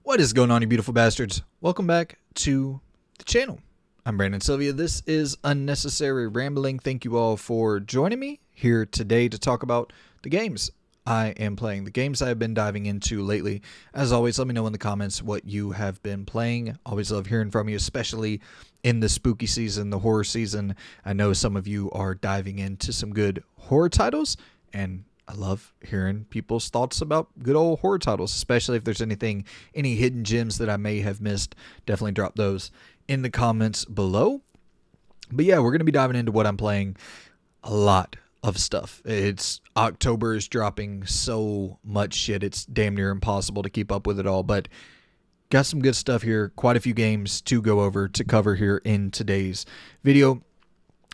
What is going on, you beautiful bastards? Welcome back to the channel. I'm Brandon Sylvia. This is Unnecessary Rambling. Thank you all for joining me here today to talk about the games I am playing, the games I have been diving into lately. As always, let me know in the comments what you have been playing. Always love hearing from you, especially in the spooky season, the horror season. I know some of you are diving into some good horror titles, and I love hearing people's thoughts about good old horror titles, especially if there's any hidden gems that I may have missed. Definitely drop those in the comments below. But yeah, we're going to be diving into what I'm playing. A lot of stuff. October is dropping so much shit. It's damn near impossible to keep up with it all, but got some good stuff here. Quite a few games to go over, to cover here in today's video.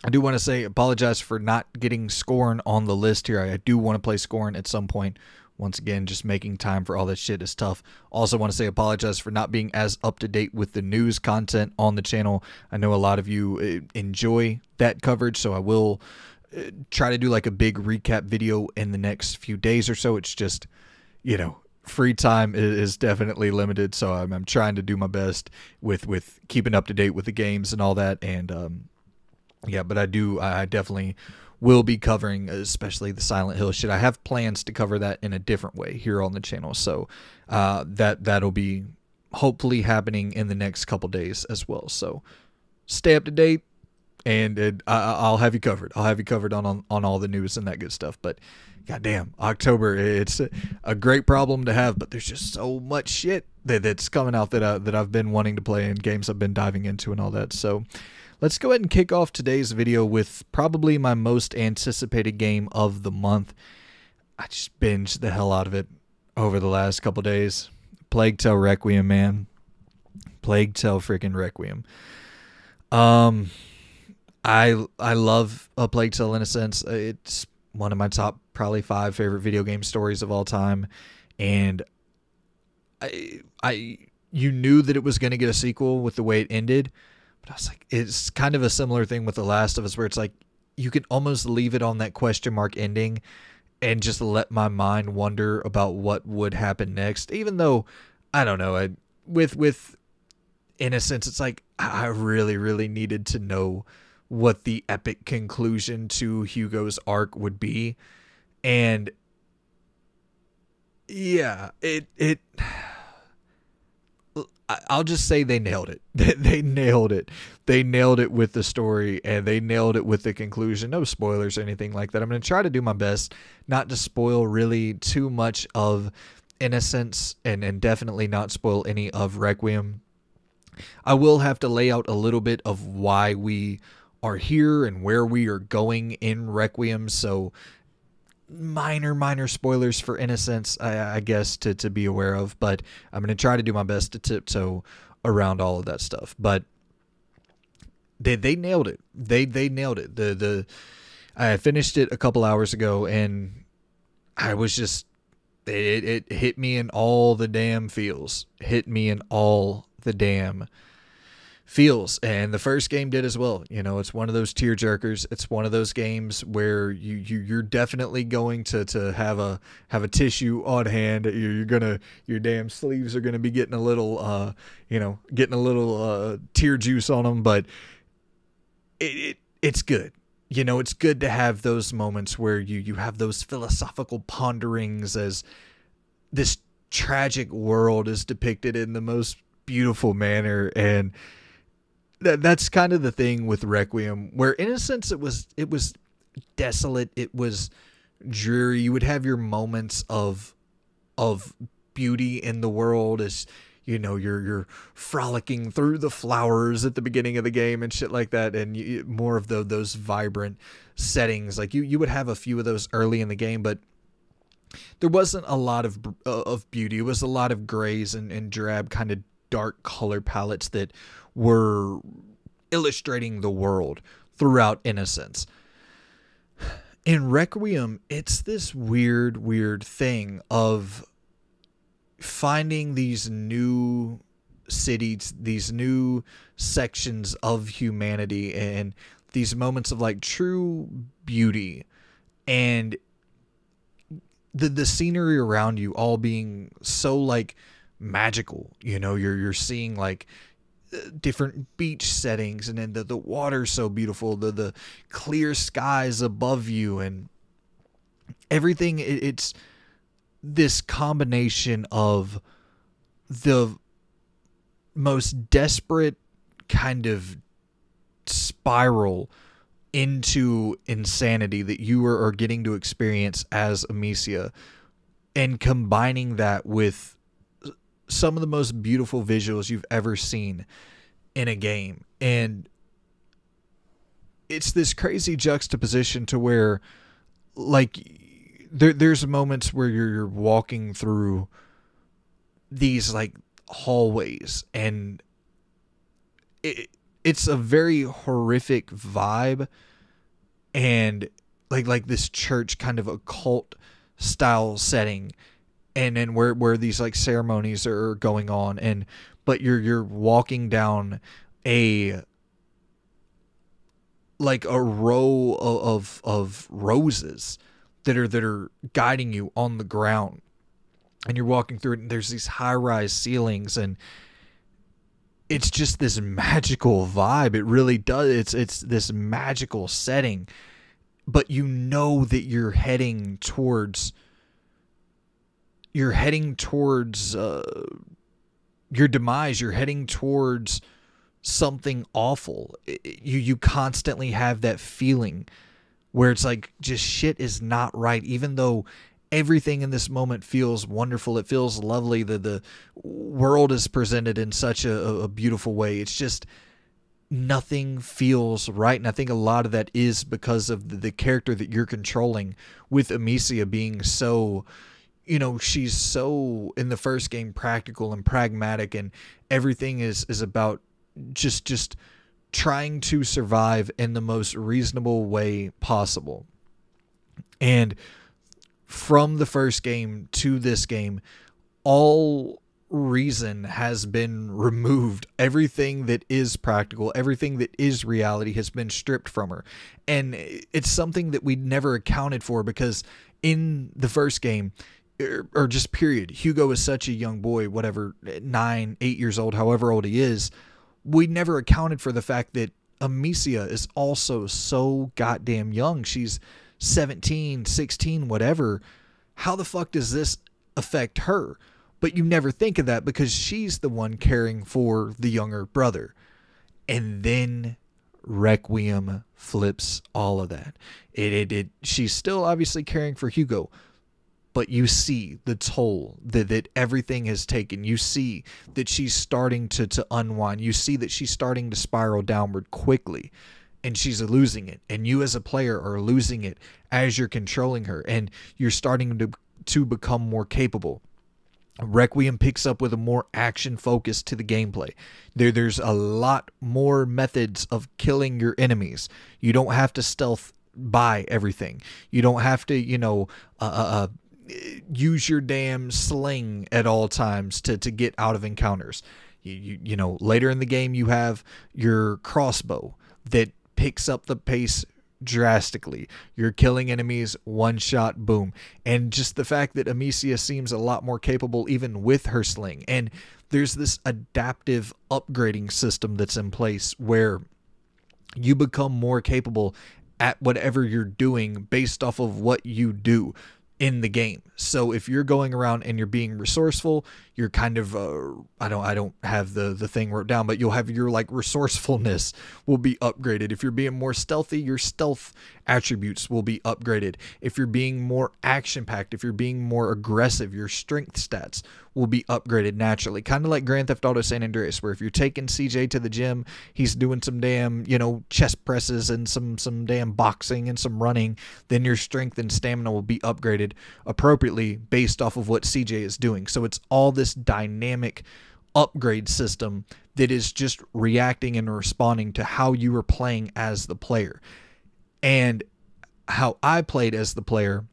I do want to say, apologize for not getting Scorn on the list here. I do want to play Scorn at some point. Once again, just making time for all that shit is tough. Also want to say apologize for not being as up-to-date with the news content on the channel. I know a lot of you enjoy that coverage, so I will try to do like a big recap video in the next few days or so. It's just, you know, free time is definitely limited, so I'm trying to do my best with keeping up to date with the games and all that. And yeah, but I definitely will be covering especially the Silent Hill shit. I have plans to cover that in a different way here on the channel, so that'll be hopefully happening in the next couple days as well. So stay up to date, and I'll have you covered. I'll have you covered on all the news and that good stuff. But goddamn, October, it's a great problem to have, but there's just so much shit that's coming out that I've been wanting to play, and games I've been diving into and all that. So let's go ahead and kick off today's video with probably my most anticipated game of the month. I just binged the hell out of it over the last couple days. Plague Tale Requiem, man. Plague Tale freaking Requiem. I love A Plague Tale Innocence. It's one of my top probably 5 favorite video game stories of all time, and you knew that it was going to get a sequel with the way it ended. But I was like, it's kind of a similar thing with The Last of Us, where it's like you can almost leave it on that question mark ending and just let my mind wonder about what would happen next. Even though, I don't know, with Innocence, it's like I really, really needed to know what the epic conclusion to Hugo's arc would be. And yeah, I'll just say they nailed it. They nailed it. They nailed it with the story, and they nailed it with the conclusion. No spoilers or anything like that. I'm going to try to do my best not to spoil really too much of Innocence, and definitely not spoil any of Requiem. I will have to lay out a little bit of why we are here and where we are going in Requiem, so minor spoilers for Innocence, I guess, to be aware of, but I'm going to try to do my best to tiptoe around all of that stuff. But they nailed it. They nailed it. I finished it a couple hours ago, and I was just, it hit me in all the damn feels. Hit me in all the damn feels, and the first game did as well. You know, it's one of those tear jerkers. It's one of those games where you're definitely going to have a tissue on hand. Your damn sleeves are gonna be getting a little tear juice on them, but it's good. You know, it's good to have those moments where you have those philosophical ponderings as this tragic world is depicted in the most beautiful manner. And that's kind of the thing with Requiem, where Innocence, it was desolate, it was dreary. You would have your moments of beauty in the world, as you know, you're frolicking through the flowers at the beginning of the game and shit like that, and more of those vibrant settings. Like you would have a few of those early in the game, but there wasn't a lot of beauty. It was a lot of grays and drab kind of dark color palettes that were illustrating the world throughout Innocence. In Requiem, it's this weird thing of finding these new cities, these new sections of humanity, and these moments of like true beauty, and the scenery around you all being so like magical. You're seeing like different beach settings, and then the water's so beautiful, the clear skies above you, and everything. It's this combination of the most desperate kind of spiral into insanity that you are getting to experience as Amicia, and combining that with some of the most beautiful visuals you've ever seen in a game. And it's this crazy juxtaposition to where, like, there's moments where you're walking through these like hallways, and it's a very horrific vibe, and like this church kind of occult style setting, and then where these like ceremonies are going on, but you're walking down a row of roses that are guiding you on the ground, and you're walking through it, and there's these high-rise ceilings, and it's just this magical vibe. It really does. It's this magical setting, but you know that you're heading towards your demise. You're heading towards something awful. You constantly have that feeling where it's like, just shit is not right, even though everything in this moment feels wonderful. It feels lovely. The world is presented in such a beautiful way. It's just nothing feels right. And I think a lot of that is because of the character that you're controlling, with Amicia being so, she's so, in the first game, practical and pragmatic, and everything is about just trying to survive in the most reasonable way possible. And from the first game to this game, all reason has been removed. Everything that is practical, everything that is reality, has been stripped from her. And it's something that we never accounted for, because in the first game, or just period, Hugo is such a young boy, whatever, 9, 8 years old, however old he is. We never accounted for the fact that Amicia is also so goddamn young. She's 17, 16, whatever. How the fuck does this affect her? But you never think of that, because she's the one caring for the younger brother. And then Requiem flips all of that. She's still obviously caring for Hugo, but you see the toll that everything has taken. You see that she's starting to unwind. You see that she's starting to spiral downward quickly, and she's losing it. And you as a player are losing it as you're controlling her, and you're starting to become more capable. Requiem picks up with a more action focus to the gameplay. There's a lot more methods of killing your enemies. You don't have to stealth by everything. You don't have to, use your damn sling at all times to get out of encounters. You know, later in the game, you have your crossbow that picks up the pace drastically. You're killing enemies one shot, boom. And just the fact that Amicia seems a lot more capable even with her sling. And there's this adaptive upgrading system that's in place where you become more capable at whatever you're doing based off of what you do in the game. So if you're going around and you're being resourceful, you're kind of I don't have the thing wrote down, but you'll have your like resourcefulness will be upgraded. If you're being more stealthy, your stealth attributes will be upgraded. If you're being more action packed, if you're being more aggressive, your strength stats will be upgraded naturally. Kind of like Grand Theft Auto San Andreas, where if you're taking CJ to the gym, he's doing some damn, chest presses and some damn boxing and some running, then your strength and stamina will be upgraded appropriately based off of what CJ is doing. So it's all this dynamic upgrade system that is just reacting and responding to how you are playing as the player. And how I played as the player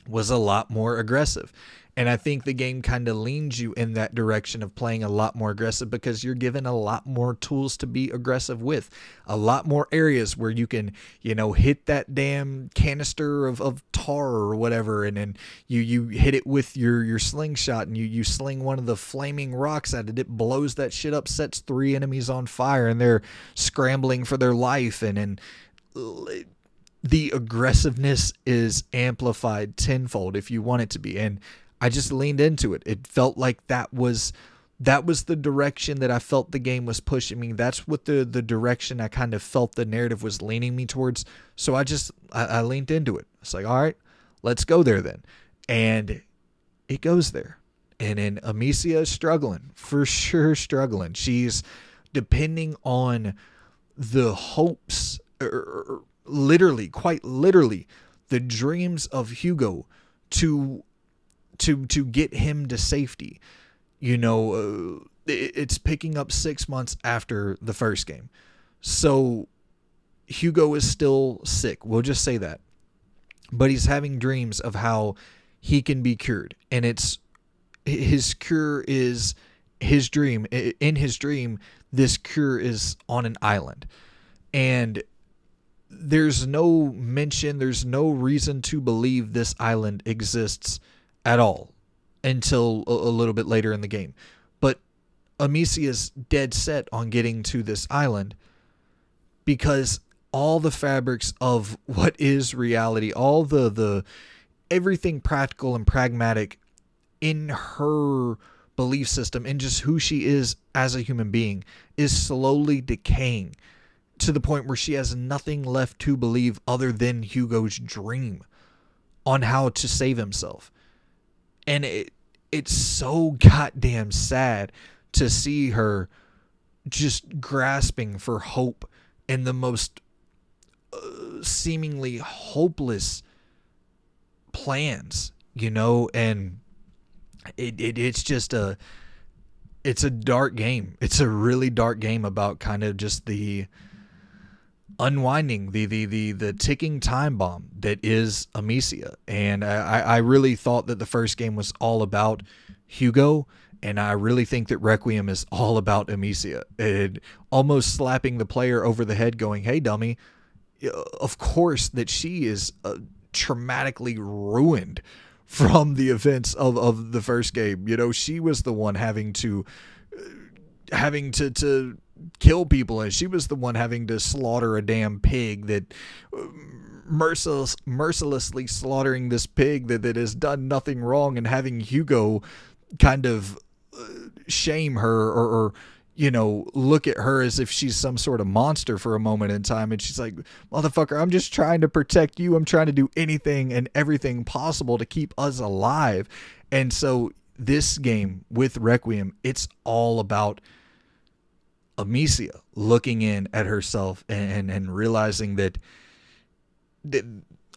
was a lot more aggressive. And I think the game kind of leans you in that direction of playing a lot more aggressive because you're given a lot more tools to be aggressive with. A lot more areas where you can, hit that damn canister of tar or whatever. And then you hit it with your slingshot and you sling one of the flaming rocks at it. It blows that shit up, sets 3 enemies on fire, and they're scrambling for their life. And then the aggressiveness is amplified tenfold if you want it to be. And I just leaned into it. It felt like that was the direction that I felt the game was pushing me. That's what the direction I kind of felt the narrative was leaning me towards. So I leaned into it. It's like, all right, let's go there then. And it goes there. And then Amicia is struggling, for sure struggling. She's depending on the hopes, literally, quite literally, the dreams of Hugo to get him to safety. It's picking up 6 months after the first game. So Hugo is still sick. We'll just say that. But he's having dreams of how he can be cured. And his cure is his dream. In his dream, this cure is on an island. And there's no mention, there's no reason to believe this island exists at all until a little bit later in the game. But Amicia's dead set on getting to this island because all the fabrics of what is reality, all the everything practical and pragmatic in her belief system and just who she is as a human being is slowly decaying to the point where she has nothing left to believe other than Hugo's dream on how to save himself. And it's so goddamn sad to see her just grasping for hope in the most seemingly hopeless plans, and it's a dark game. It's a really dark game about kind of just the unwinding, the ticking time bomb that is Amicia. And I really thought that the first game was all about Hugo, and I really think that Requiem is all about Amicia. It almost slapping the player over the head going, hey dummy, of course that she is traumatically ruined from the events of the first game. She was the one having to kill people, and she was the one having to slaughter a damn pig, that mercilessly slaughtering this pig that has done nothing wrong, and having Hugo kind of shame her or look at her as if she's some sort of monster for a moment in time. And she's like, motherfucker, I'm just trying to protect you. I'm trying to do anything and everything possible to keep us alive. And so this game with Requiem, it's all about Amicia looking in at herself and realizing that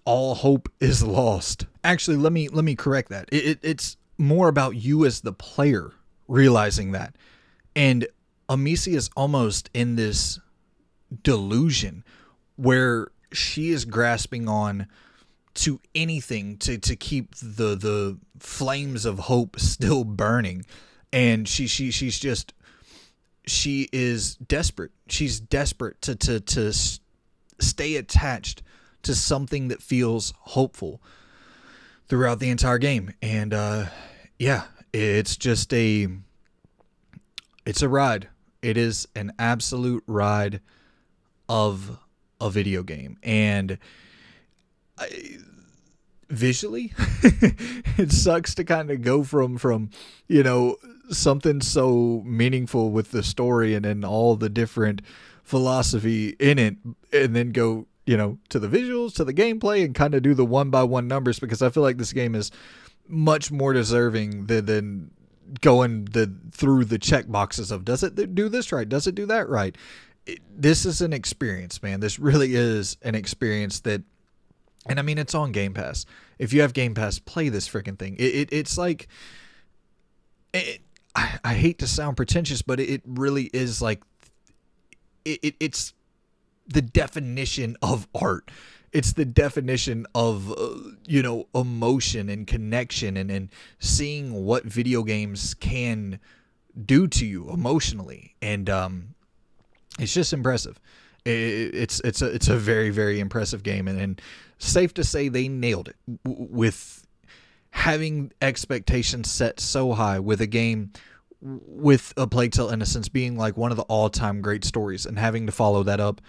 all hope is lost. Actually, let me correct that. It's more about you as the player realizing that. And Amicia is almost in this delusion where she is grasping on to anything to keep the flames of hope still burning. And she is desperate. She's desperate to stay attached to something that feels hopeful throughout the entire game. And it's just it's a ride. It is an absolute ride of a video game. And visually, it sucks to kind of go from something so meaningful with the story and then all the different philosophy in it, and then go to the visuals, to the gameplay, and kind of do the 1-by-1 numbers, because I feel like this game is much more deserving than going through the check boxes of, does it do this right, does it do that right. This is an experience, man. This really is an experience that, and I mean, it's on Game Pass. If you have Game Pass, play this freaking thing. It's like, I hate to sound pretentious, but it really is like, it's the definition of art. it's the definition of emotion and connection, and seeing what video games can do to you emotionally, and it's just impressive. It's a very, very impressive game, and safe to say they nailed it with having expectations set so high with a game with A Plague Tale Innocence being like one of the all-time great stories, and having to follow that up.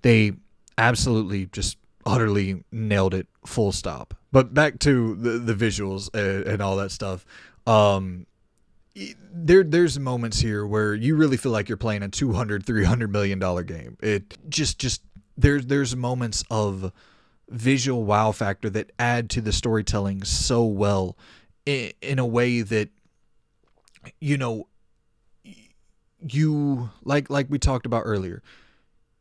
They absolutely just utterly nailed it, full stop. But back to the visuals and all that stuff. There's moments here where you really feel like you're playing a $200-300 million game. It just there's moments of visual wow factor that add to the storytelling so well, in a way that you like we talked about earlier.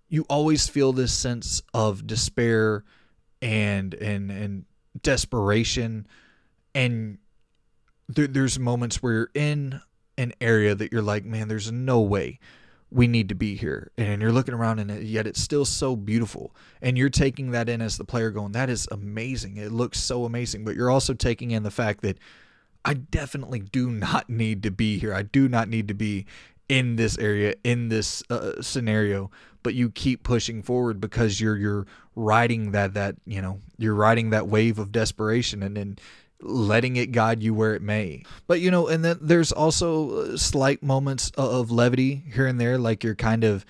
You always feel this sense of despair and desperation, and there's moments where you're in an area that you're like, man, there's no way we need to be here, and you're looking around, and yet it's still so beautiful, and you're taking that in as the player, going, that is amazing, it looks so amazing. But you're also taking in the fact that I definitely do not need to be here. I do not need to be in this area, in this scenario. But you keep pushing forward because you're riding that you're riding that wave of desperation, and then letting it guide you where it may. But and then there's also slight moments of levity here and there, like you're kind of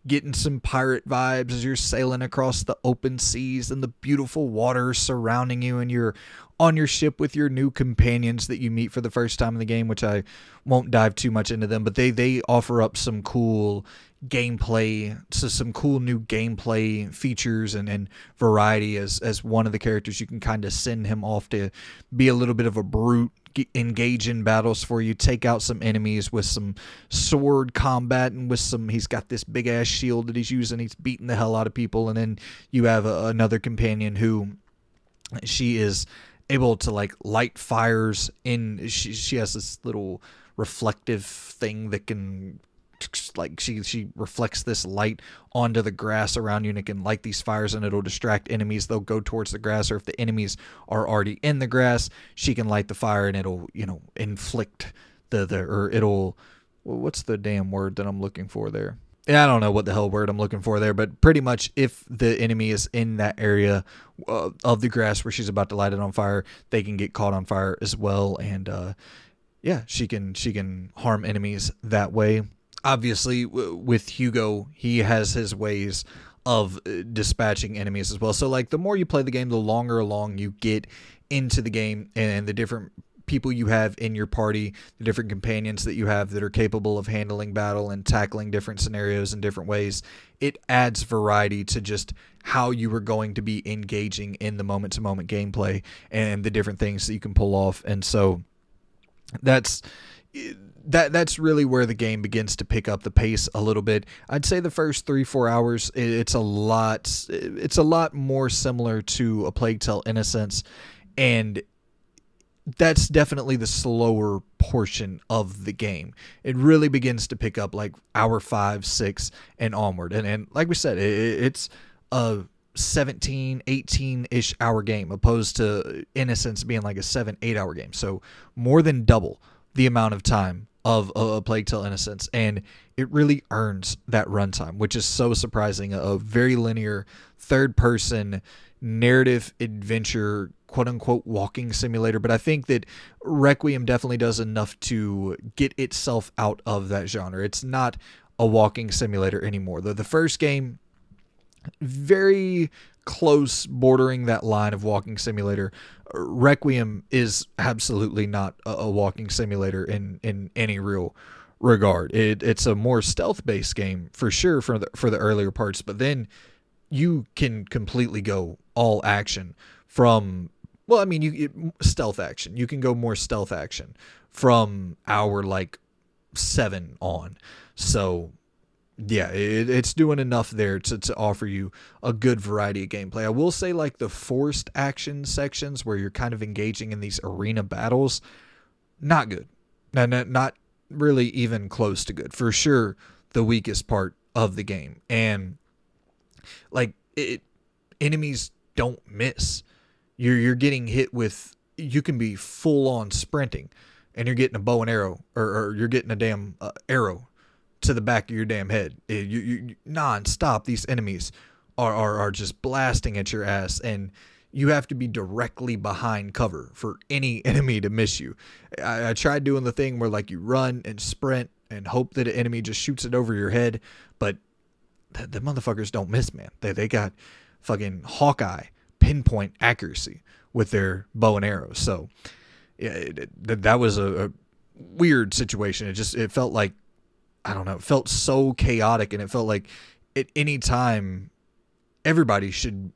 getting some pirate vibes as you're sailing across the open seas and the beautiful water surrounding you, and you're on your ship with your new companions that you meet for the first time in the game, which I won't dive too much into them, but they offer up some cool gameplay, so some cool new gameplay features and variety. As one of the characters, you can kind of send him off to be a little bit of a brute, engage in battles for you, take out some enemies with some sword combat, and he's got this big ass shield that he's using, he's beating the hell out of people. And then you have another companion who, she is able to like light fires in, she has this little reflective thing that can, like, she reflects this light onto the grass around you, and it can light these fires, and it'll distract enemies. They'll go towards the grass, or if the enemies are already in the grass, she can light the fire, and it'll inflict or it'll, what's the damn word that I'm looking for there? Yeah, I don't know what the hell word I'm looking for there, but pretty much if the enemy is in that area of the grass where she's about to light it on fire, they can get caught on fire as well. And yeah, she can harm enemies that way. Obviously, with Hugo, he has his ways of dispatching enemies as well. So, like, the more you play the game, the longer along you get into the game, and the different people you have in your party, the different companions that you have that are capable of handling battle and tackling different scenarios in different ways, it adds variety to just how you are going to be engaging in the moment-to-moment gameplay and the different things that you can pull off. And so that's really where the game begins to pick up the pace a little bit. I'd say the first 3-4 hours, it's a lot more similar to A Plague Tale Innocence, and that's definitely the slower portion of the game. It really begins to pick up like hour 5, 6 and onward. And like we said, it's a 17, 18-ish hour game, opposed to Innocence being like a 7-8 hour game. So more than double the amount of time of A Plague Tale Innocence, and it really earns that runtime, which is so surprising. A very linear third-person narrative adventure, quote-unquote walking simulator, but I think that Requiem definitely does enough to get itself out of that genre. It's not a walking simulator anymore. The first game, very close, bordering that line of walking simulator. Requiem is absolutely not a walking simulator in any real regard. It's a more stealth-based game for sure for the earlier parts, but then you can completely go all action from, well, I mean, stealth action. You can go more stealth action from hour like 7 on. So yeah, it's doing enough there to offer you a good variety of gameplay. I will say, like, the forced action sections where you're kind of engaging in these arena battles, not good. Not really even close to good. For sure, the weakest part of the game. And like, enemies don't miss. You're getting hit with, you can be full on sprinting and you're getting a bow and arrow, or you're getting a damn arrow to the back of your damn head. You non-stop, these enemies are just blasting at your ass, and you have to be directly behind cover for any enemy to miss you. I tried doing the thing where like you run and sprint and hope that an enemy just shoots it over your head, but the motherfuckers don't miss, man. They got fucking Hawkeye pinpoint accuracy with their bow and arrows. So yeah, that was a weird situation. It felt like, I don't know, it felt so chaotic, and it felt like at any time everybody should,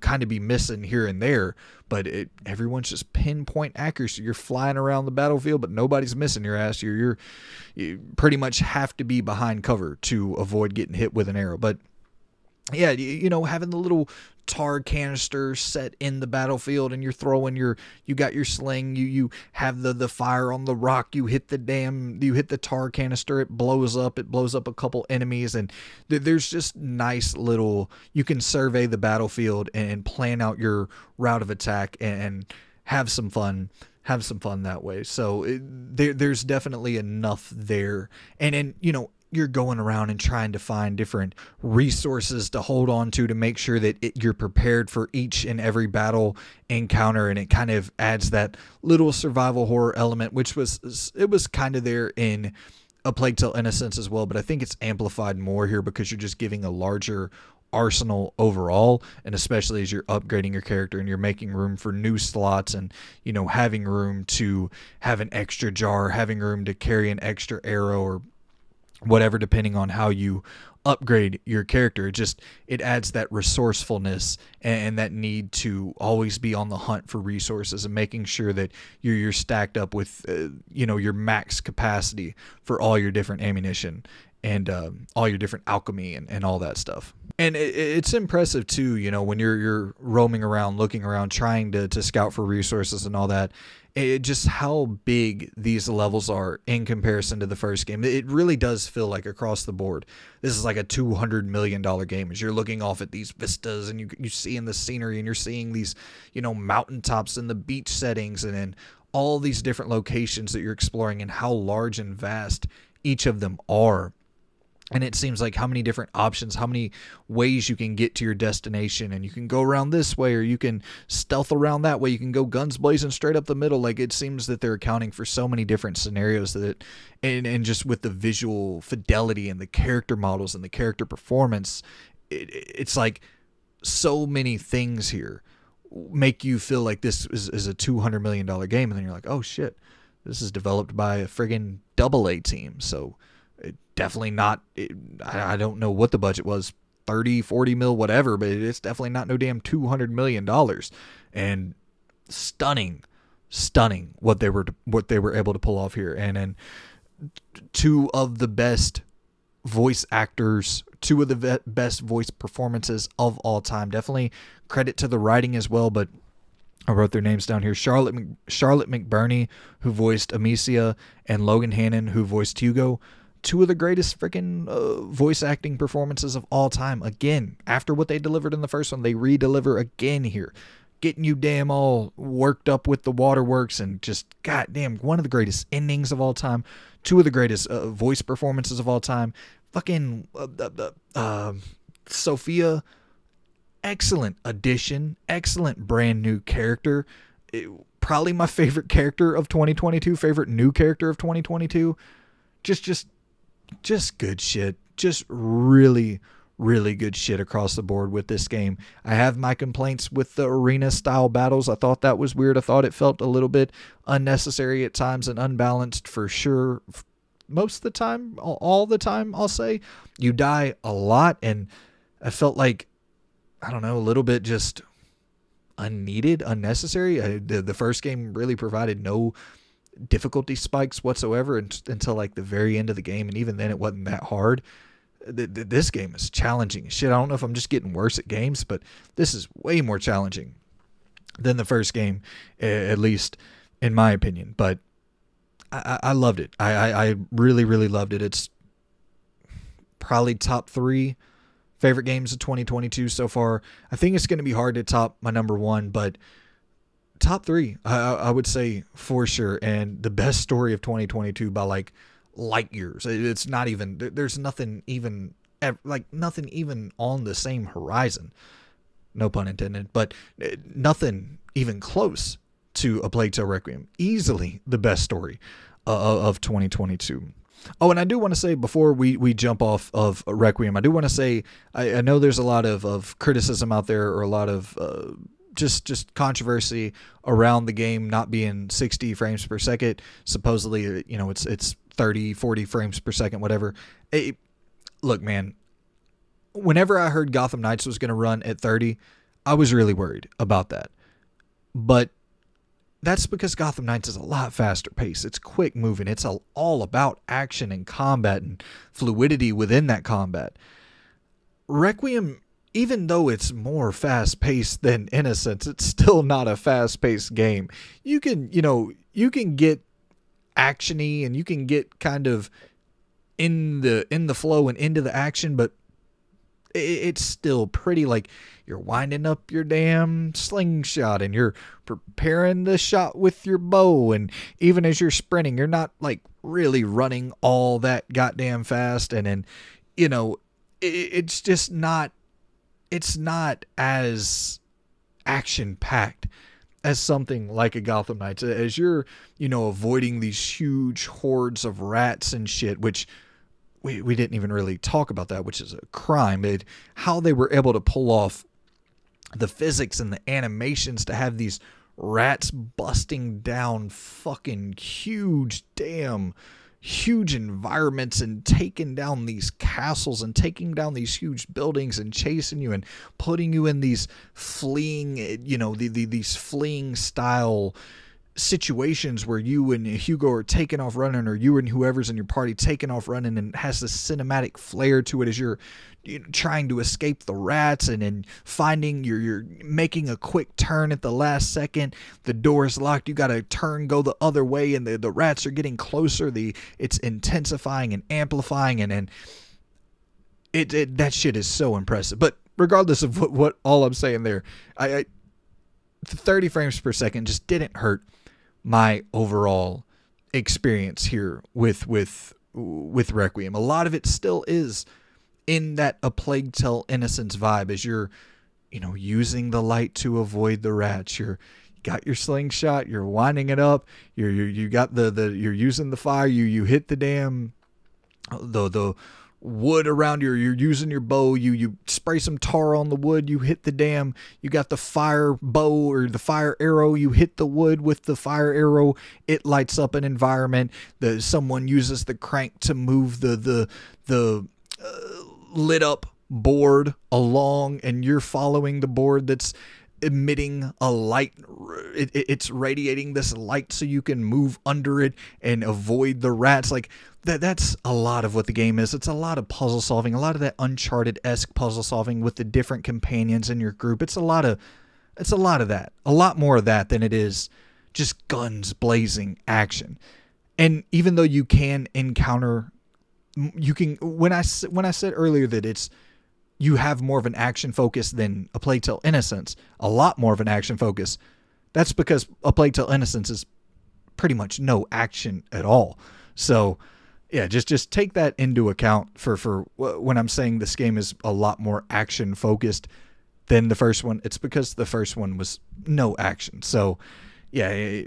kind of be missing here and there, but everyone's just pinpoint accuracy. You're flying around the battlefield, but nobody's missing your ass. You pretty much have to be behind cover to avoid getting hit with an arrow. But yeah, having the little tar canister set in the battlefield, and you're throwing you got your sling, you have the fire on the rock, you hit the tar canister, it blows up a couple enemies, and there's just nice little, you can survey the battlefield and plan out your route of attack and have some fun that way. So there's definitely enough there. And you're going around and trying to find different resources to hold on to make sure that you're prepared for each and every battle encounter, and it kind of adds that little survival horror element, which was kind of there in A Plague Tale Innocence as well, but I think it's amplified more here because you're just giving a larger arsenal overall, and especially as you're upgrading your character and you're making room for new slots, and having room to have an extra jar, having room to carry an extra arrow or whatever, depending on how you upgrade your character. It adds that resourcefulness and that need to always be on the hunt for resources, and making sure that you're stacked up with your max capacity for all your different ammunition and all your different alchemy and all that stuff. And it's impressive too, when you're roaming around, looking around, trying to scout for resources and all that. Just how big these levels are in comparison to the first game. It really does feel like across the board, this is like a $200 million game, as you're looking off at these vistas and you see in the scenery, and you're seeing these, mountaintops and the beach settings, and then all these different locations that you're exploring, and how large and vast each of them are. And it seems like how many different options, how many ways you can get to your destination, and you can go around this way, or you can stealth around that way. You can go guns blazing straight up the middle. Like, it seems that they're accounting for so many different scenarios and just with the visual fidelity and the character models and the character performance, it's like so many things here make you feel like this is a $200 million game. And then you're like, oh shit, this is developed by a friggin' AA team. So definitely not, I don't know what the budget was, 30, 40 mil, whatever, but it's definitely not no damn $200 million. And stunning what they were able to pull off here. And then two of the best voice actors, two of the best voice performances of all time. Definitely credit to the writing as well, but I wrote their names down here. Charlotte McBurney, who voiced Amicia, and Logan Hannon, who voiced Hugo. Two of the greatest freaking voice acting performances of all time. Again, after what they delivered in the first one, they re-deliver again here. Getting you damn all worked up with the waterworks, and just, goddamn, one of the greatest endings of all time. Two of the greatest voice performances of all time. Fucking Sophia, excellent addition. Excellent brand new character. Probably my favorite character of 2022. Favorite new character of 2022. Just good shit. Just really, really good shit across the board with this game. I have my complaints with the arena style battles. I thought that was weird. I thought it felt a little bit unnecessary at times and unbalanced for sure. Most of the time, all the time, I'll say. You die a lot, and I felt like, I don't know, a little bit just unneeded, unnecessary. The first game really provided no difficulty spikes whatsoever until like the very end of the game, and even then it wasn't that hard. This game is challenging as shit. I don't know if I'm just getting worse at games, but this is way more challenging than the first game, at least in my opinion. But I loved it. I really, really loved it. It's probably top 3 favorite games of 2022 so far. I think it's going to be hard to top my number one, but top three, I would say for sure. And the best story of 2022 by like light years. It's not even, there's nothing even, like nothing even on the same horizon. No pun intended, but nothing even close to A Plague Tale Requiem. Easily the best story of 2022. Oh, and I do want to say before we jump off of Requiem, I do want to say I know there's a lot of criticism out there, or a lot of just controversy around the game not being 60 frames per second. Supposedly, you know, it's 30, 40 frames per second, whatever. Look, man, whenever I heard Gotham Knights was going to run at 30, I was really worried about that. But that's because Gotham Knights is a lot faster paced. It's quick moving. It's all about action and combat and fluidity within that combat. Requiem, even though it's more fast paced than Innocence, it's still not a fast paced game. You can get actiony and you can get kind of in the flow and into the action, but it's still pretty like you're winding up your damn slingshot and you're preparing the shot with your bow, and even as you're sprinting, you're not like really running all that goddamn fast. And then, you know, it's just not, it's not as action packed as something like a Gotham Knights, as you're, you know, avoiding these huge hordes of rats and shit, which we didn't even really talk about that, which is a crime. How they were able to pull off the physics and the animations to have these rats busting down fucking huge environments and taking down these castles and taking down these huge buildings and chasing you and putting you in these fleeing, you know, these fleeing style situations where you and Hugo are taking off running, or you and whoever's in your party taking off running, and it has this cinematic flair to it as you're trying to escape the rats, and then finding you're making a quick turn at the last second, the door is locked, you gotta turn, go the other way, and the rats are getting closer, it's intensifying and amplifying, and then that shit is so impressive. But regardless of what all I'm saying there, I 30 frames per second just didn't hurt my overall experience here with Requiem. A lot of it still is in that A Plague Tale Innocence vibe, as you're, you know, using the light to avoid the rats. You got your slingshot, you're winding it up, you got you're using the fire, you hit the damn the wood around you're using your bow, you spray some tar on the wood, you hit the damn, you got the fire bow or the fire arrow, you hit the wood with the fire arrow, it lights up an environment. Someone uses the crank to move the lit up board along, and you're following the board that's emitting a light. It's radiating this light so you can move under it and avoid the rats. Like that's a lot of what the game is. It's a lot of puzzle solving, a lot of that Uncharted-esque puzzle solving with the different companions in your group. It's a lot of that, a lot more of that than it is just guns blazing action. And even though you can encounter, when I said earlier that you have more of an action focus than A Plague Tale Innocence, a lot more of an action focus, that's because A Plague Tale Innocence is pretty much no action at all. So yeah, just take that into account for when I'm saying this game is a lot more action focused than the first one. It's because the first one was no action. So yeah,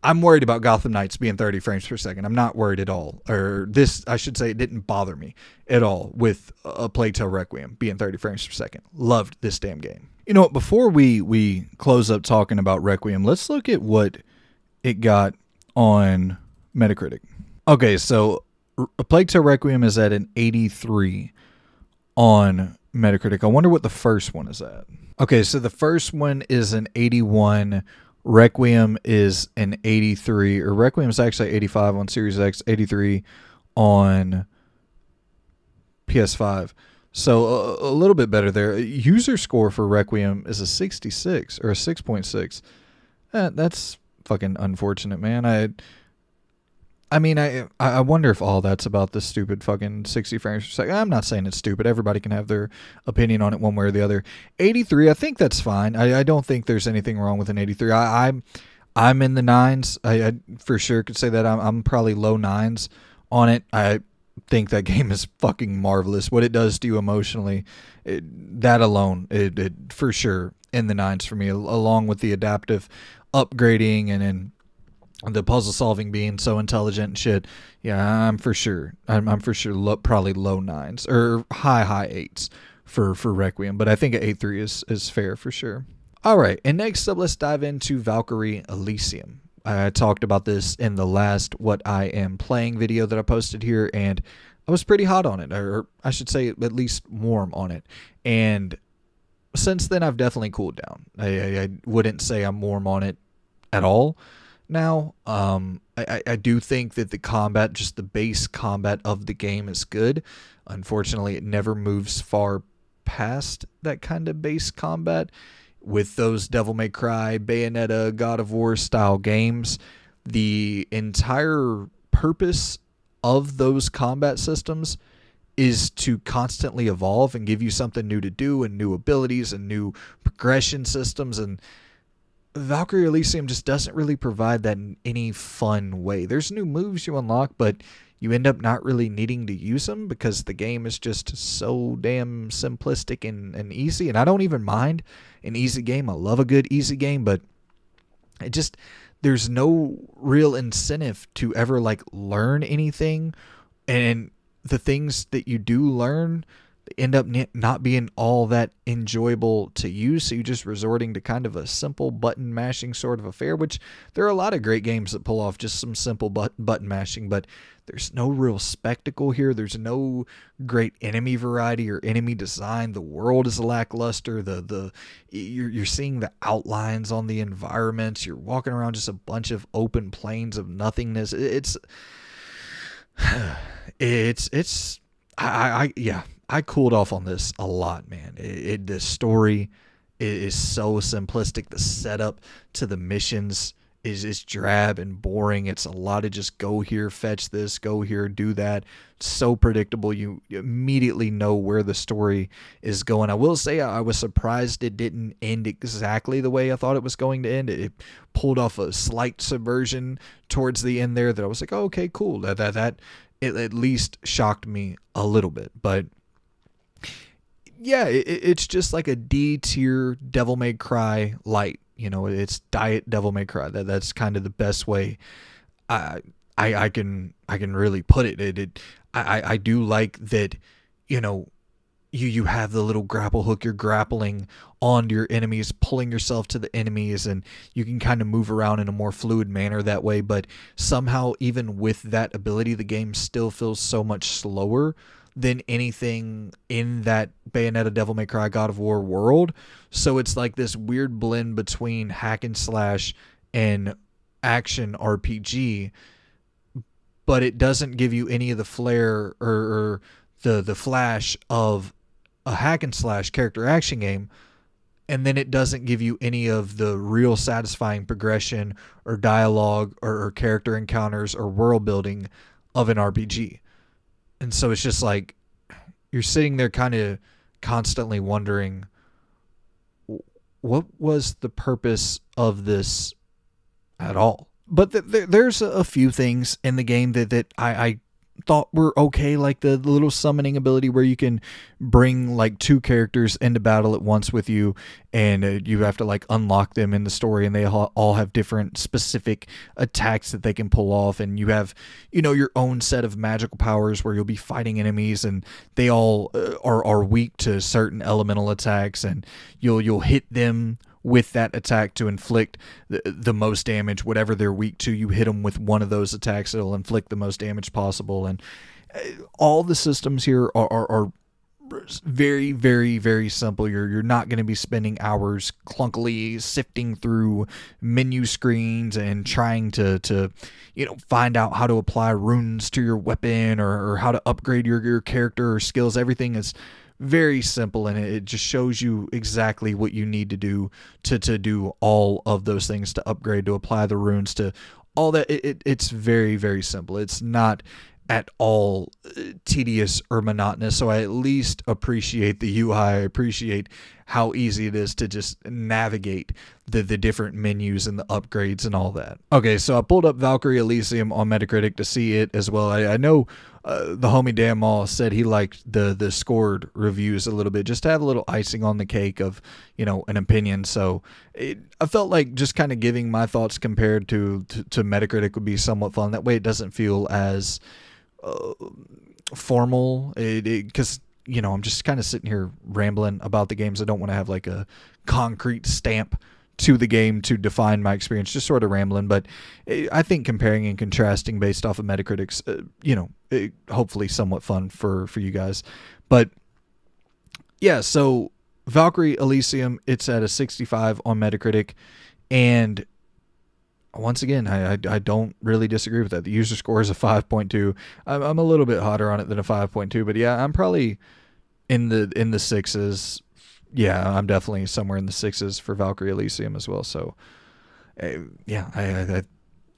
I'm worried about Gotham Knights being 30 frames per second. I'm not worried at all. Or this, I should say, it didn't bother me at all with A Plague Tale Requiem being 30 frames per second. Loved this damn game. You know what, before we close up talking about Requiem, let's look at what it got on Metacritic. Okay, so A Plague Tale Requiem is at an 83 on Metacritic. I wonder what the first one is at. Okay, so the first one is an 81. Requiem is an 83, or Requiem is actually 85 on Series X, 83 on PS5. So a little bit better there. User score for Requiem is a 66 or a 6.6. That's fucking unfortunate, man. I mean, I wonder if all that's about the stupid fucking 60 frames per second. I'm not saying it's stupid. Everybody can have their opinion on it one way or the other. 83, I think that's fine. I don't think there's anything wrong with an 83. I'm in the nines. I for sure could say that I'm probably low nines on it. I think that game is fucking marvelous. What it does to you emotionally, that alone, it for sure in the nines for me, along with the adaptive upgrading and then the puzzle solving being so intelligent and shit. Yeah, I'm for sure probably low nines or high eights for Requiem, but I think an 8.3 is fair for sure. All right, and next up, let's dive into Valkyrie Elysium. I talked about this in the last What I Am Playing video that I posted here, and I was pretty hot on it, or I should say at least warm on it. And since then, I've definitely cooled down. I wouldn't say I'm warm on it at all now. I do think that the combat, just the base combat of the game, is good. Unfortunately, it never moves far past that kind of base combat. With those Devil May Cry, Bayonetta, God of War style games, the entire purpose of those combat systems is to constantly evolve and give you something new to do and new abilities and new progression systems. And Valkyrie Elysium just doesn't really provide that in any fun way. There's new moves you unlock, but you end up not really needing to use them because the game is just so damn simplistic and easy. And I don't even mind an easy game. I love a good easy game, but it just, there's no real incentive to ever like learn anything. And the things that you do learn end up not being all that enjoyable to use, so you're just resorting to kind of a simple button mashing sort of affair, which there are a lot of great games that pull off just some simple button mashing, but there's no real spectacle here. There's no great enemy variety or enemy design. The world is lackluster. You're seeing the outlines on the environments. You're walking around just a bunch of open plains of nothingness. I cooled off on this a lot, man. The story is so simplistic. The setup to the missions is drab and boring. It's a lot of just go here, fetch this, go here, do that. It's so predictable. You immediately know where the story is going. I will say I was surprised it didn't end exactly the way I thought it was going to end. It pulled off a slight subversion towards the end there that I was like, oh, okay, cool. That it at least shocked me a little bit. But yeah, it's just like a D tier Devil May Cry light. You know, it's diet Devil May Cry. That's kind of the best way I can really put it. I do like that, you know, you have the little grapple hook. You're grappling onto your enemies, pulling yourself to the enemies, and you can kind of move around in a more fluid manner that way. But somehow, even with that ability, the game still feels so much slower than anything in that Bayonetta, Devil May Cry, God of War world. So it's like this weird blend between hack and slash and action RPG, but it doesn't give you any of the flair or the flash of a hack and slash character action game. And then it doesn't give you any of the real satisfying progression or dialogue or character encounters or world building of an RPG. And so it's just like you're sitting there kind of constantly wondering, what was the purpose of this at all? But there's a few things in the game that I thought were okay, like the little summoning ability where you can bring like two characters into battle at once with you, and you have to like unlock them in the story, and they all have different specific attacks that they can pull off, and you have, you know, your own set of magical powers where you'll be fighting enemies, and they all are weak to certain elemental attacks, and you'll hit them with that attack to inflict the most damage. Whatever they're weak to, you hit them with one of those attacks, it'll inflict the most damage possible. And all the systems here are very, very, very simple. You're not going to be spending hours clunkily sifting through menu screens and trying to you know, find out how to apply runes to your weapon or how to upgrade your character or skills. Everything is very simple, and it just shows you exactly what you need to do to do all of those things, to upgrade, to apply the runes, to all that, it's very, very simple. It's not at all tedious or monotonous. So I at least appreciate the UI. I appreciate how easy it is to just navigate the different menus and the upgrades and all that. Okay, so I pulled up Valkyrie Elysium on Metacritic to see it as well. I know the homie Dan Mall said he liked the scored reviews a little bit, just to have a little icing on the cake of, you know, an opinion. So I felt like just kind of giving my thoughts compared to Metacritic would be somewhat fun. That way it doesn't feel as formal, because you know, I'm just kind of sitting here rambling about the games. I don't want to have like a concrete stamp to the game to define my experience, just sort of rambling. But I think comparing and contrasting based off of Metacritic's, you know, hopefully somewhat fun for you guys. But yeah, so Valkyrie Elysium, it's at a 65 on Metacritic, and once again, I don't really disagree with that. The user score is a 5.2. I'm a little bit hotter on it than a 5.2, but yeah, I'm probably in the sixes. Yeah, I'm definitely somewhere in the sixes for Valkyrie Elysium as well. So yeah,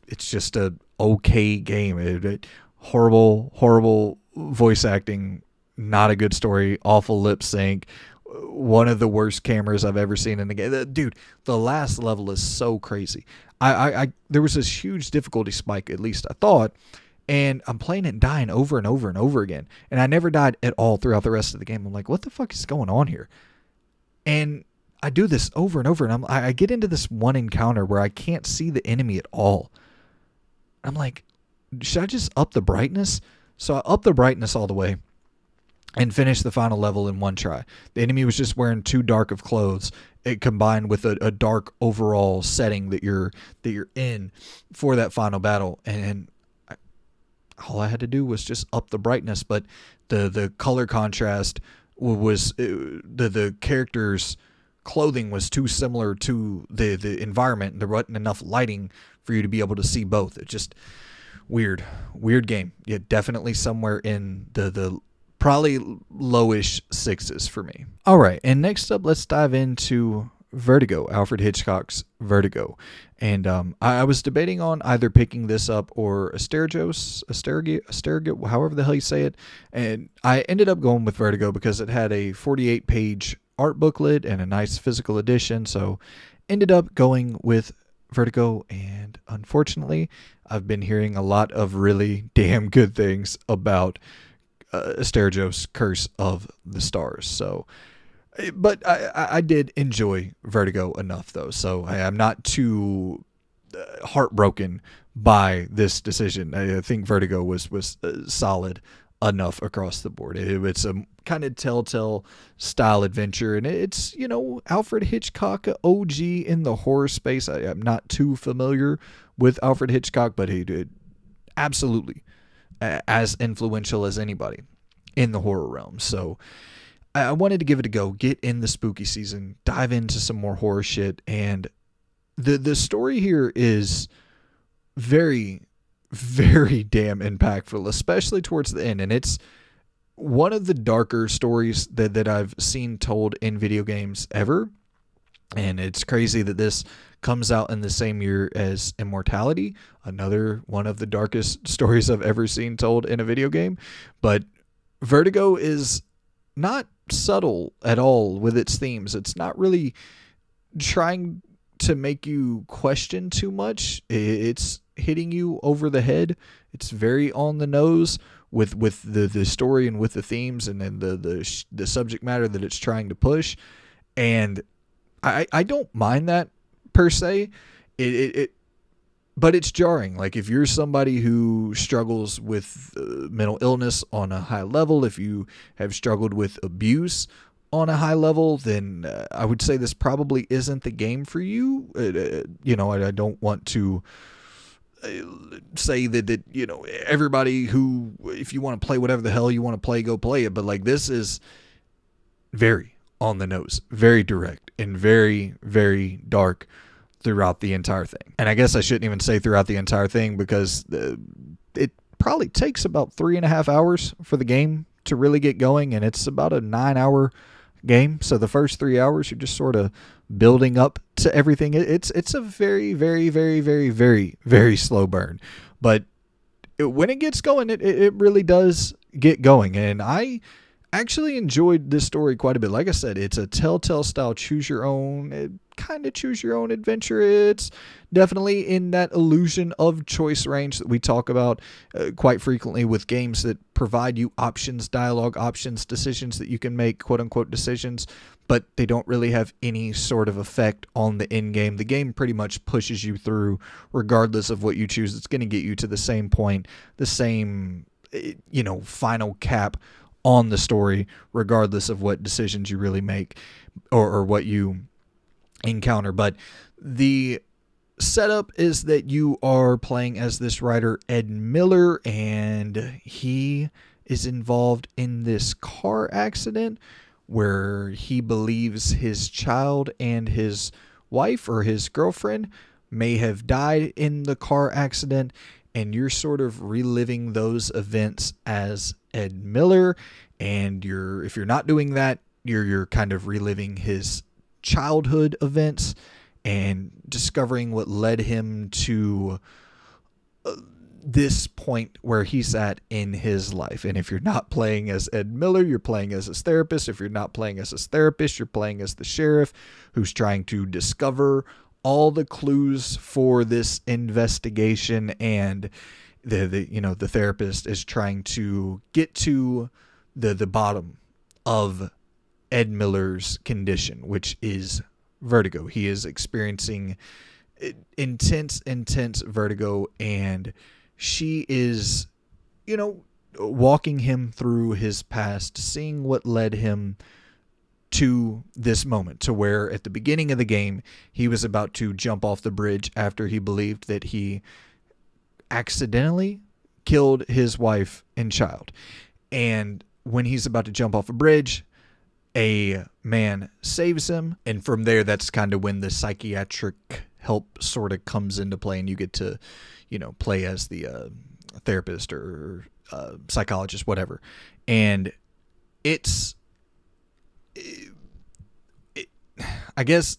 it's just a okay game. Horrible voice acting, not a good story, awful lip sync. One of the worst cameras I've ever seen in the game. Dude, the last level is so crazy. There was this huge difficulty spike, at least I thought, and I'm playing it and dying over and over and over again. And I never died at all throughout the rest of the game. I'm like, what the fuck is going on here? And I do this over and over, and I get into this one encounter where I can't see the enemy at all. I'm like, should I just up the brightness? So I up the brightness all the way and finish the final level in one try. The enemy was just wearing too dark of clothes, it combined with a dark overall setting that you're in for that final battle. And all I had to do was just up the brightness, but the color contrast was the character's clothing was too similar to the environment. There wasn't enough lighting for you to be able to see both. It's just weird game. Yeah, definitely somewhere in the probably lowish sixes for me. All right, and next up, let's dive into Vertigo, Alfred Hitchcock's Vertigo. And I was debating on either picking this up or Asterigos, however the hell you say it. And I ended up going with Vertigo because it had a 48-page art booklet and a nice physical edition. So ended up going with Vertigo, and unfortunately, I've been hearing a lot of really damn good things about Asterigos' Curse of the Stars. So, but I did enjoy Vertigo enough, though, so I'm not too heartbroken by this decision. I think Vertigo was solid enough across the board. It's a kind of Telltale style adventure, and it's, you know, Alfred Hitchcock, OG in the horror space. I'm not too familiar with Alfred Hitchcock, but he did absolutely as influential as anybody in the horror realm. So I wanted to give it a go, get in the spooky season, dive into some more horror shit. And the story here is very, very damn impactful, especially towards the end. And it's one of the darker stories that I've seen told in video games ever. And it's crazy that this comes out in the same year as Immortality, another one of the darkest stories I've ever seen told in a video game. But Vertigo is not subtle at all with its themes. It's not really trying to make you question too much. It's hitting you over the head. It's very on the nose with the story and with the themes and then the subject matter that it's trying to push. And I don't mind that per se. But it's jarring. Like, if you're somebody who struggles with mental illness on a high level, if you have struggled with abuse on a high level, then I would say this probably isn't the game for you. You know, I don't want to say that, you know, everybody who, if you want to play whatever the hell you want to play, go play it. But, like, this is very on the nose, very direct, and very, very dark throughout the entire thing. And I guess I shouldn't even say throughout the entire thing, because it probably takes about 3.5 hours for the game to really get going, and it's about a 9-hour game. So the first 3 hours, you're just sort of building up to everything. It's a very, very, very, very, very, very slow burn. But when it gets going, it really does get going. And I actually enjoyed this story quite a bit. Like I said, it's a Telltale style choose your own, kind of choose your own adventure. It's definitely in that illusion of choice range that we talk about quite frequently with games that provide you options, dialogue options, decisions that you can make, quote unquote decisions, but they don't really have any sort of effect on the end game. The game pretty much pushes you through regardless of what you choose. It's going to get you to the same point, the same, final cap on the story, regardless of what decisions you really make or what you encounter. But the setup is that you are playing as this writer, Ed Miller, and he is involved in this car accident where he believes his child and his wife or his girlfriend may have died in the car accident, and you're sort of reliving those events as Ed Miller. And if you're not doing that, you're kind of reliving his childhood events and discovering what led him to this point where he's at in his life. And if you're not playing as Ed Miller, you're playing as his therapist. If you're not playing as his therapist, you're playing as the sheriff who's trying to discover all the clues for this investigation. And the therapist is trying to get to the bottom of Ed Miller's condition, which is vertigo. He is experiencing intense vertigo, and she is, walking him through his past, seeing what led him to this moment, to where at the beginning of the game, he was about to jump off the bridge after he believed that he accidentally killed his wife and child. And when he's about to jump off a bridge, a man saves him. And from there, that's kind of when the psychiatric help sort of comes into play, and you get to, play as the therapist or psychologist, whatever. And I guess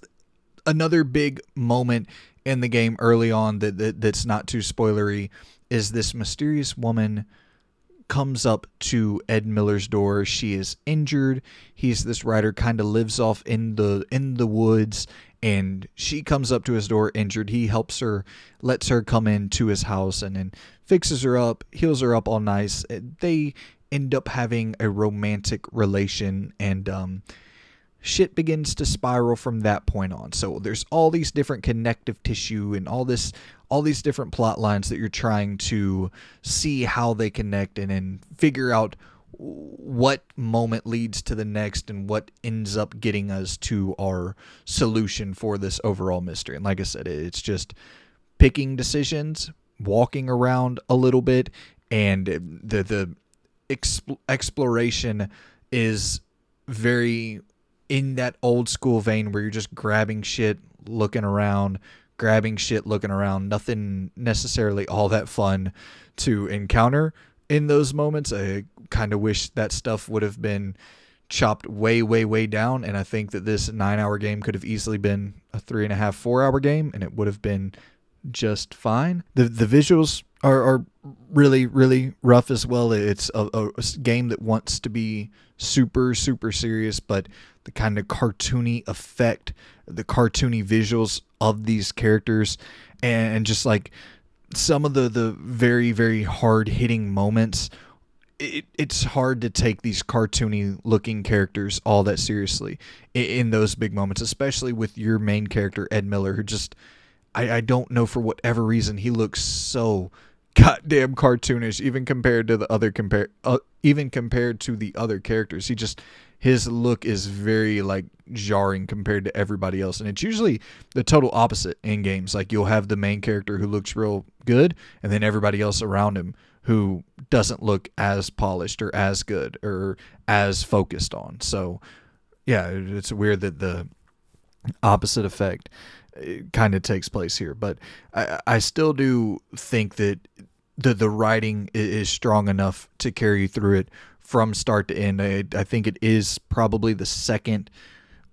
another big moment in the game early on that's not too spoilery is this mysterious woman comes up to Ed Miller's door. She is injured. He's this writer, kind of lives off in the woods, and she comes up to his door injured. He helps her, lets her come into his house, and then fixes her up, heals her up all nice. They end up having a romantic relation, and shit begins to spiral from that point on. So there's all these different connective tissue and all these different plot lines that you're trying to see how they connect, and then figure out what moment leads to the next and what ends up getting us to our solution for this overall mystery. And like I said, it's just picking decisions, walking around a little bit, and the exploration is very in that old school vein where you're just grabbing shit, looking around, nothing necessarily all that fun to encounter in those moments. I kind of wish that stuff would have been chopped way, way, way down, and I think that this 9-hour game could have easily been a 3.5, 4-hour game, and it would have been just fine. The visuals are really, really rough as well. It's a game that wants to be super, super serious, but the kind of cartoony effect, the cartoony visuals of these characters, and just like some of the very, very hard hitting moments, it's hard to take these cartoony looking characters all that seriously in those big moments, especially with your main character, Ed Miller, who just, I don't know, for whatever reason, he looks so goddamn cartoonish, even compared to the other characters. His look is very like jarring compared to everybody else, and it's usually the total opposite in games. Like, you'll have the main character who looks real good, and then everybody else around him who doesn't look as polished or as good or as focused on. So yeah, it's weird that the opposite effect kind of takes place here, but I still do think that the writing is strong enough to carry you through it from start to end. I think it is probably the second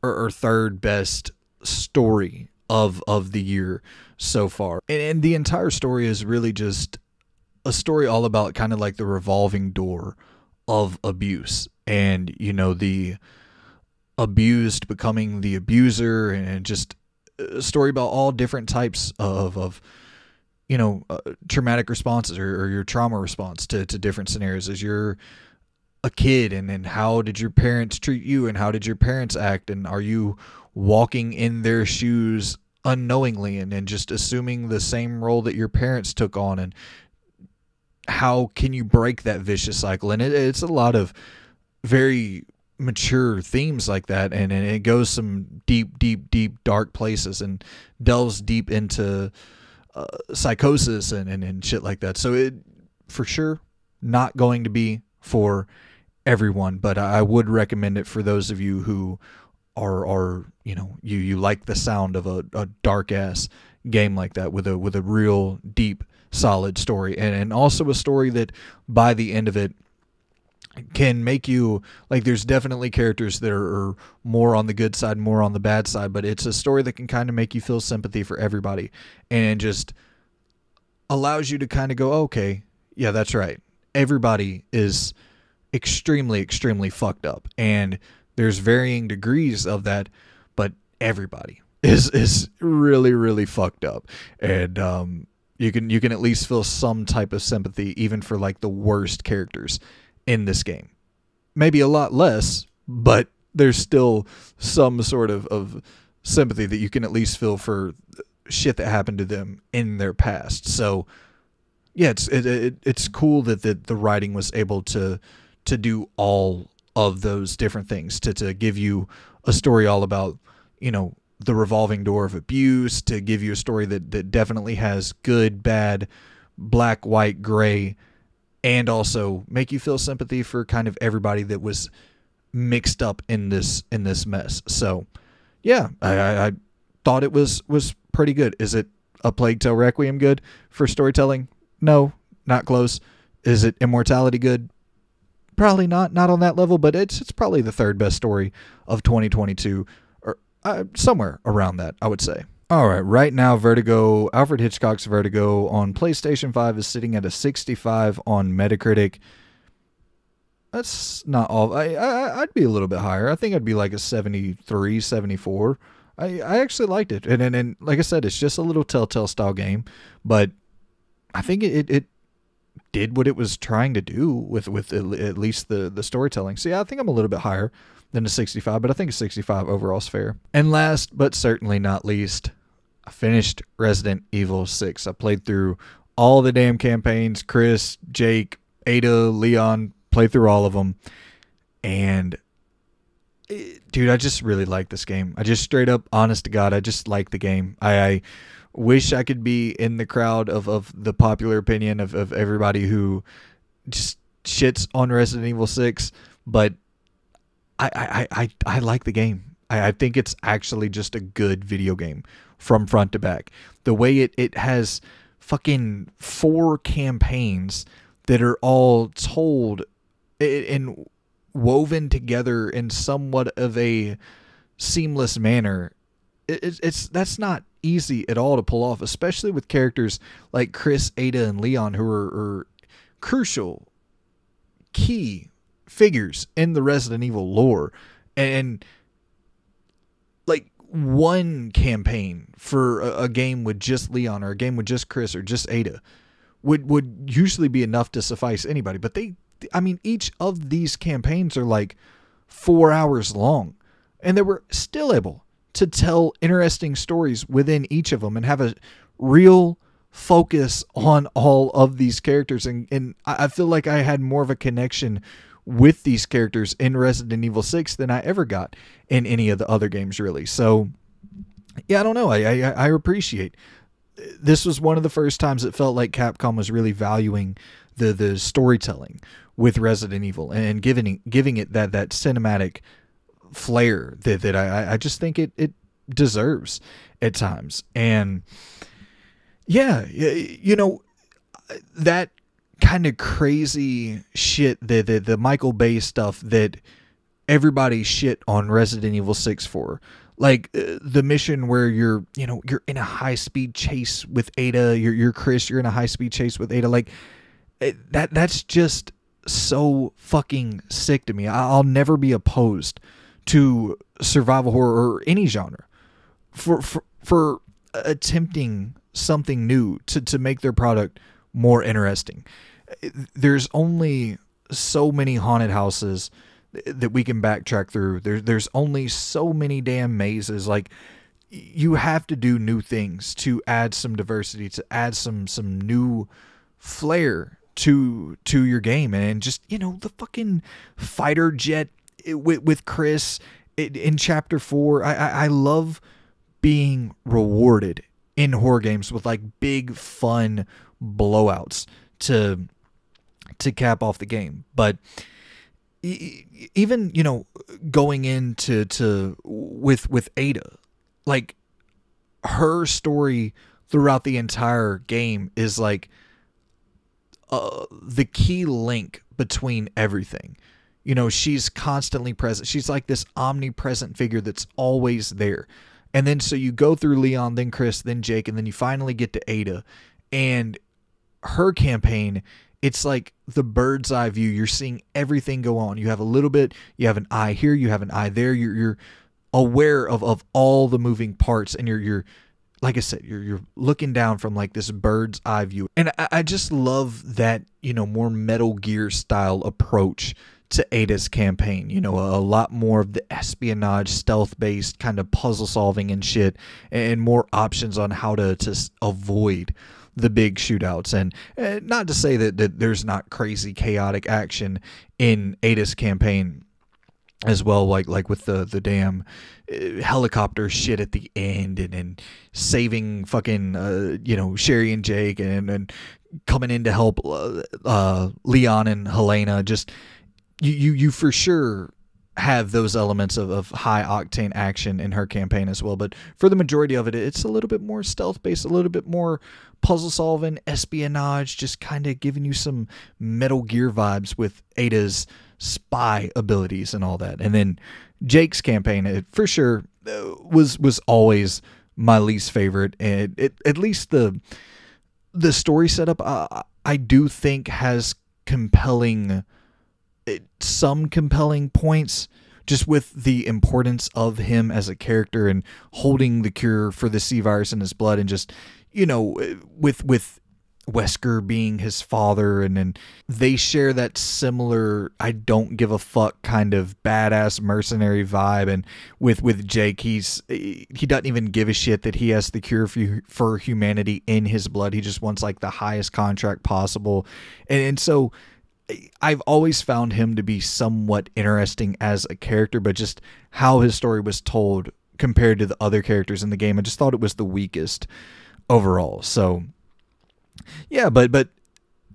or third best story of the year so far. And the entire story is really just a story all about kind of like the revolving door of abuse, and the abused becoming the abuser, and just a story about all different types of traumatic responses, or your trauma response to different scenarios as you're a kid, and how did your parents treat you, and how did your parents act, and are you walking in their shoes unknowingly, and just assuming the same role that your parents took on, and how can you break that vicious cycle? And it's a lot of very mature themes like that, and it goes some deep dark places and delves deep into psychosis and shit like that. So it for sure not going to be for everyone, but I would recommend it for those of you who are you like the sound of a dark ass game like that, with a real deep solid story, and also a story that by the end of it can make you like, there's definitely characters that are more on the good side, more on the bad side, but it's a story that can kind of make you feel sympathy for everybody, and just allows you to kind of go, okay, yeah, that's right, everybody is extremely fucked up, and there's varying degrees of that, but everybody is really fucked up, and you can at least feel some type of sympathy even for like the worst characters in this game. Maybe a lot less, but there's still some sort of sympathy that you can at least feel for shit that happened to them in their past. So yeah, it's cool that the writing was able to do all of those different things, to give you a story all about, the revolving door of abuse, to give you a story that definitely has good, bad, black, white, gray, and also make you feel sympathy for kind of everybody that was mixed up in this mess. So yeah, I thought it was pretty good. Is it a Plague Tale Requiem good for storytelling? No, not close. Is it Immortality good? Probably not on that level, but it's probably the third best story of 2022, or somewhere around that, I would say. All right now, Vertigo, Alfred Hitchcock's Vertigo on PlayStation 5 is sitting at a 65 on Metacritic. That's not all. I'd be a little bit higher. I think I'd be like a 73, 74. I actually liked it, and like I said, it's just a little Telltale style game, but I think it did what it was trying to do with at least the storytelling. So yeah, I think I'm a little bit higher than a 65, but I think a 65 overall is fair. And last but certainly not least, I finished Resident Evil 6. I played through all the damn campaigns. Chris, Jake, Ada, Leon, played through all of them. And dude, I just really like this game. I just straight up, honest to God, I just like the game. I wish I could be in the crowd of the popular opinion of everybody who just shits on Resident Evil 6, but I like the game. I think it's actually just a good video game from front to back. The way it has fucking 4 campaigns that are all told and woven together in somewhat of a seamless manner. That's not easy at all to pull off, especially with characters like Chris, Ada, and Leon, who are crucial, key figures in the Resident Evil lore. And like, one campaign for a game with just Leon, or a game with just Chris or just Ada would usually be enough to suffice anybody. But each of these campaigns are like 4 hours long, and they were still able to tell interesting stories within each of them and have a real focus on all of these characters. And I feel like I had more of a connection with these characters in Resident Evil 6 than I ever got in any of the other games, really. So yeah, I don't know. I appreciate. This was one of the first times it felt like Capcom was really valuing the storytelling with Resident Evil and giving it that cinematic flair that I just think it deserves at times. And yeah, that kind of crazy shit, the Michael Bay stuff that everybody shit on Resident Evil 6 for. Like the mission where you're in a high-speed chase with Ada, you're Chris, you're in a high-speed chase with Ada. Like that's just so fucking sick to me. I'll never be opposed to survival horror or any genre for attempting something new to make their product more interesting. There's only so many haunted houses that we can backtrack through. There's only so many damn mazes. Like, you have to do new things to add some diversity, to add some new flair to your game. And just, the fucking fighter jet with Chris in chapter 4. I love being rewarded in horror games with like big fun blowouts to cap off the game. But even going into with Ada, like her story throughout the entire game is like the key link between everything. She's constantly present. She's like this omnipresent figure that's always there. And then so you go through Leon, then Chris, then Jake, and then you finally get to Ada. And her campaign, it's like the bird's eye view. You're seeing everything go on. You have a little bit, you have an eye here, you have an eye there. You're aware of all the moving parts, and you're like I said, you're looking down from like this bird's eye view. And I just love that, more Metal Gear style approach to Ada's campaign. A lot more of the espionage, stealth-based kind of puzzle solving and shit, and more options on how to avoid the big shootouts. And not to say that there's not crazy chaotic action in Ada's campaign as well, like with the damn helicopter shit at the end, and saving fucking Sherry and Jake, and coming in to help Leon and Helena. Just you for sure have those elements of high octane action in her campaign as well. But for the majority of it, it's a little bit more stealth based, a little bit more puzzle solving, espionage, just kind of giving you some Metal Gear vibes with Ada's spy abilities and all that. And then Jake's campaign, it for sure was always my least favorite. And at least the story setup, I do think has some compelling points, just with the importance of him as a character and holding the cure for the C virus in his blood, and just with Wesker being his father, and then they share that similar I don't give a fuck kind of badass mercenary vibe. And with Jake, he doesn't even give a shit that he has the cure for humanity in his blood. He just wants like the highest contract possible, and so I've always found him to be somewhat interesting as a character, but just how his story was told compared to the other characters in the game, I just thought it was the weakest overall. So yeah, but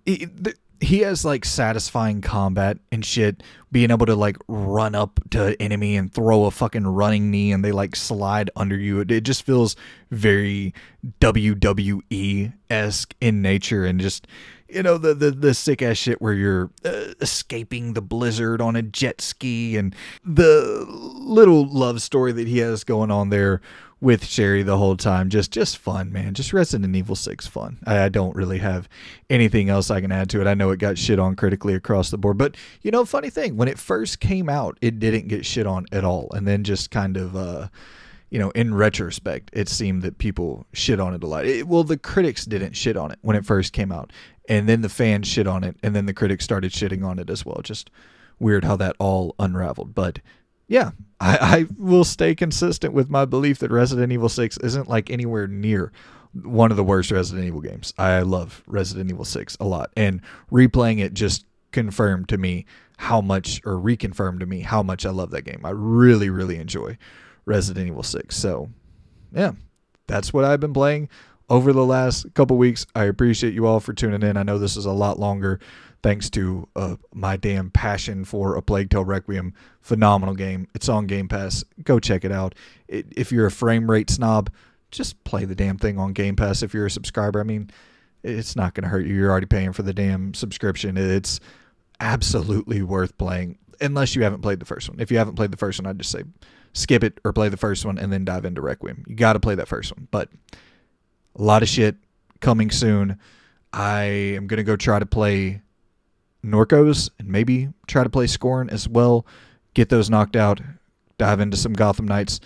he has like satisfying combat and shit, being able to like run up to an enemy and throw a fucking running knee and they like slide under you. It just feels very WWE-esque in nature, and just the sick ass shit where you're escaping the blizzard on a jet ski, and the little love story that he has going on there with Sherry the whole time. Just fun, man. Just Resident Evil 6 fun. I don't really have anything else I can add to it. I know it got shit on critically across the board, but funny thing, when it first came out, it didn't get shit on at all. And then just kind of, in retrospect, it seemed that people shit on it a lot. Well, the critics didn't shit on it when it first came out, and then the fans shit on it, and then the critics started shitting on it as well. Just weird how that all unraveled. But yeah, I will stay consistent with my belief that Resident Evil 6 isn't like anywhere near one of the worst Resident Evil games. I love Resident Evil 6 a lot, and replaying it just reconfirmed to me how much I love that game. I really, really enjoy Resident Evil 6. So yeah, that's what I've been playing over the last couple weeks. I appreciate you all for tuning in. I know this is a lot longer thanks to my damn passion for A Plague Tale Requiem. Phenomenal game. It's on Game Pass. Go check it out. If you're a frame rate snob, just play the damn thing on Game Pass if you're a subscriber. I mean, it's not going to hurt you. You're already paying for the damn subscription. It's absolutely worth playing, unless you haven't played the first one. If you haven't played the first one, I'd just say skip it or play the first one and then dive into Requiem. You got to play that first one. But a lot of shit coming soon. I am going to go try to play Norcos and maybe try to play Scorn as well. Get those knocked out. Dive into some Gotham Knights.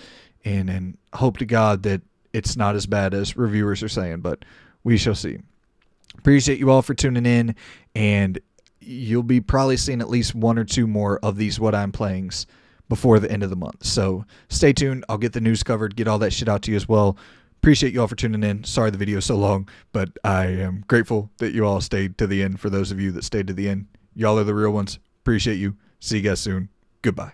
And hope to God that it's not as bad as reviewers are saying. But we shall see. Appreciate you all for tuning in. And you'll be probably seeing at least 1 or 2 more of these What I'm Playings before the end of the month. So stay tuned. I'll get the news covered, get all that shit out to you as well. Appreciate you all for tuning in. Sorry the video is so long, but I am grateful that you all stayed to the end. For those of you that stayed to the end, y'all are the real ones. Appreciate you. See you guys soon. Goodbye.